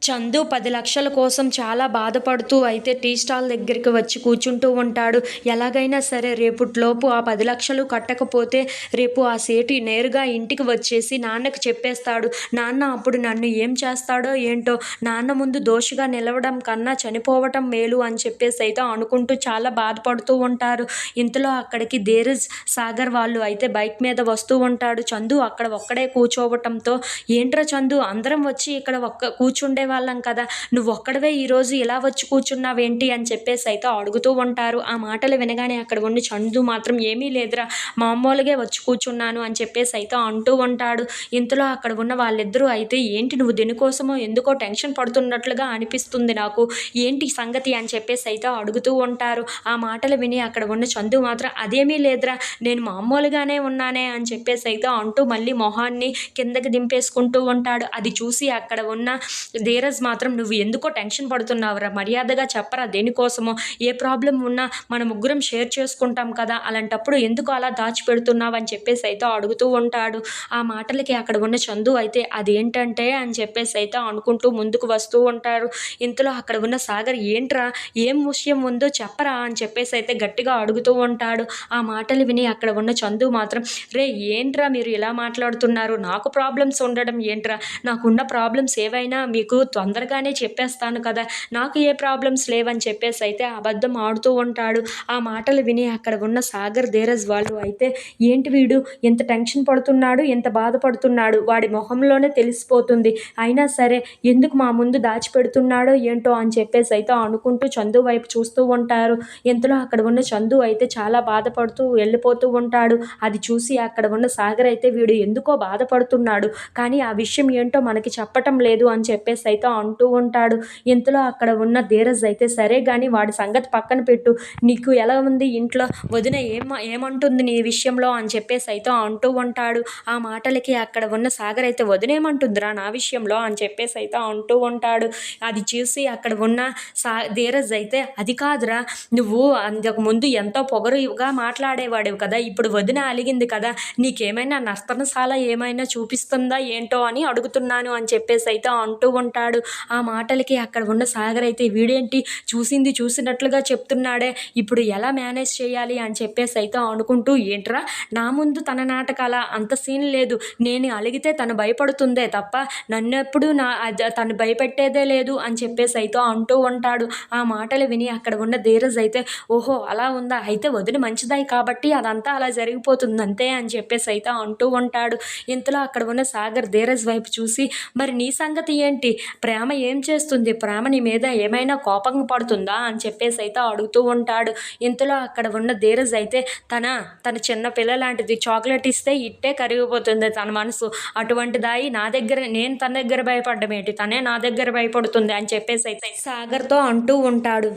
చందు 10 లక్షల కోసం చాలా బాధపడుతూ అయితే టీ స్టాల్ దగ్గరికి వచ్చి కూర్చుంటూ ఉంటాడు. ఎలాగైనా సరే రేపటిలోపు ఆ 10 లక్షలు కట్టకపోతే రేపు ఆ సేటు నేరుగా ఇంటికి వచ్చేసి నాన్నకి చెప్పేస్తాడు. నాన్న అప్పుడు నన్ను ఏం చేస్తాడో ఏంటో, నాన్న ముందు దోషిగా నిలవడం కన్నా చనిపోవటం మేలు అని చెప్పేసి అయితే అనుకుంటూ చాలా బాధపడుతూ ఉంటారు. ఇంతలో అక్కడికి ధీరజ్, సాగర్ వాళ్ళు అయితే బైక్ మీద వస్తూ ఉంటాడు. చందు అక్కడ ఒక్కడే కూర్చోవటంతో, ఏంట్రా చందు, అందరం వచ్చి ఇక్కడ కూర్చుండే వాళ్ళం కదా, నువ్వు ఒక్కడవే ఈరోజు ఇలా వచ్చి కూర్చున్నావేంటి అని చెప్పేసి అయితే అడుగుతూ ఉంటారు. ఆ మాటలు వినగానే అక్కడ ఉండి చందు మాత్రం, ఏమీ లేదురా, మామూలుగా వచ్చి కూర్చున్నాను అని చెప్పేసి అయితే అంటూ ఉంటాడు. ఇంతలో అక్కడ ఉన్న వాళ్ళిద్దరూ అయితే, ఏంటి నువ్వు దేనికోసమో ఎందుకో టెన్షన్ పడుతున్నట్లుగా అనిపిస్తుంది నాకు, ఏంటి సంగతి అని చెప్పేసి అయితే అడుగుతూ ఉంటారు. ఆ మాటలు విని అక్కడ ఉన్న చందు మాత్రం, అదేమీ లేదురా, నేను మామూలుగానే ఉన్నానే అని చెప్పేసి అయితే అంటూ మళ్ళీ మొహాన్ని కిందకి దింపేసుకుంటూ ఉంటాడు. అది చూసి అక్కడ ఉన్న ధీరజ్ మాత్రం, నువ్వు ఎందుకో టెన్షన్ పడుతున్నావురా, మర్యాదగా చెప్పరా దేనికోసమో, ఏ ప్రాబ్లం ఉన్నా మన ముగ్గురం షేర్ చేసుకుంటాం కదా, అలాంటప్పుడు ఎందుకు అలా దాచిపెడుతున్నావు అని చెప్పేసి అయితే అడుగుతూ ఉంటాడు. ఆ మాటలకి అక్కడ ఉన్న చందు అయితే, అదేంటంటే అని చెప్పేసి అయితే అనుకుంటూ ముందుకు వస్తూ ఉంటారు. ఇంతలో అక్కడ ఉన్న సాగర్, ఏంట్రా, ఏం విషయం ఉందో చెప్పరా అని చెప్పేసి అయితే గట్టిగా అడుగుతూ ఉంటాడు. ఆ మాటలు విని అక్కడ ఉన్న చందు మాత్రం, రే ఏంట్రా మీరు ఇలా మాట్లాడుతున్నారు, నాకు ప్రాబ్లమ్స్ ఉండడం ఏంట్రా, నాకున్న ప్రాబ్లమ్స్ ఏవైనా మీకు తొందరగానే చెప్పేస్తాను కదా, నాకు ఏ ప్రాబ్లమ్స్ లేవని చెప్పేసి అయితే అబద్ధం ఆడుతూ ఉంటాడు. ఆ మాటలు విని అక్కడ ఉన్న సాగర్, ధీరజ్ వాళ్ళు అయితే, ఏంటి వీడు ఎంత టెన్షన్ పడుతున్నాడు, ఎంత బాధపడుతున్నాడు, వాడి మొహంలోనే తెలిసిపోతుంది, అయినా సరే ఎందుకు మా ముందు దాచిపెడుతున్నాడో ఏంటో అని చెప్పేసి అయితే అనుకుంటూ చందు వైపు చూస్తూ ఉంటారు. ఇంతలో అక్కడ ఉన్న చందు అయితే చాలా బాధపడుతూ వెళ్ళిపోతూ ఉంటాడు. అది చూసి అక్కడ ఉన్న సాగర్ అయితే, వీడు ఎందుకో బాధపడుతున్నాడు కానీ ఆ విషయం ఏంటో మనకి చెప్పటం లేదు అని చెప్పేసి అయితే అంటూ ఉంటాడు. ఇంతలో అక్కడ ఉన్న ధీరజ్ అయితే, సరే కానీ వాడి సంగతి పక్కన పెట్టు, నీకు ఎలా ఉంది ఇంట్లో, వదిన ఏమంటుంది నీ విషయంలో అని చెప్పేసి అయితే అంటూ ఉంటాడు. ఆ మాటలకి అక్కడ ఉన్న సాగర్ అయితే, వదినేమంటుందిరా నా విషయంలో అని చెప్పేసి అయితే అంటూ ఉంటాడు. అది చూసి అక్కడ ఉన్న ధీరజ్ అయితే, అది కాదురా, నువ్వు అంతకు ముందు ఎంతో పొగరుగా మాట్లాడేవాడివి కదా, ఇప్పుడు వదిన అలిగింది కదా, నీకేమైనా నర్తనశాల ఏమైనా చూపిస్తుందా ఏంటో అని అడుగుతున్నాను అని చెప్పేసి అయితే అంటూ ఉంటాడు. ఆ మాటలకి అక్కడ ఉన్న సాగర్ అయితే, వీడేంటి చూసింది చూసినట్లుగా చెప్తున్నాడే, ఇప్పుడు ఎలా మేనేజ్ చేయాలి అని చెప్పేసి అయితే అనుకుంటూ, ఏంట్రా నా ముందు తన నాటకాల, అంత సీన్ లేదు, నేను అలిగితే తను భయపడుతుందే తప్ప నన్నెప్పుడు తను భయపెట్టేదే లేదు అని చెప్పేసి అయితే అంటూ ఉంటాడు. ఆ మాటలు విని అక్కడ ఉన్న ధీరజ్ అయితే, ఓహో అలా ఉందా, అయితే వదిన మంచిదాయి కాబట్టి అదంతా అలా జరిగిపోతుంది అంతే అని చెప్పేసి అయితే అంటూ ఉంటాడు. ఇంతలో అక్కడ ఉన్న సాగర్ ధీరజ్ వైపు చూసి, మరి నీ సంగతి ఏంటి, ప్రేమ ఏం చేస్తుంది, ప్రేమ నీ మీద ఏమైనా కోపం పడుతుందా అని చెప్పేసి అయితే అడుగుతూ ఉంటాడు. ఇంతలో అక్కడ ఉన్న ధీరజ్ అయితే, తన చిన్న పిల్ల లాంటిది, చాక్లెట్ ఇస్తే ఇట్టే కరిగిపోతుంది తన మనసు, అటువంటి దాయి నా దగ్గర, నేను తన దగ్గర భయపడ్డం ఏంటి, తనే నా దగ్గర భయపడుతుంది అని చెప్పేసి అయితే సాగర్తో అంటూ ఉంటాడు.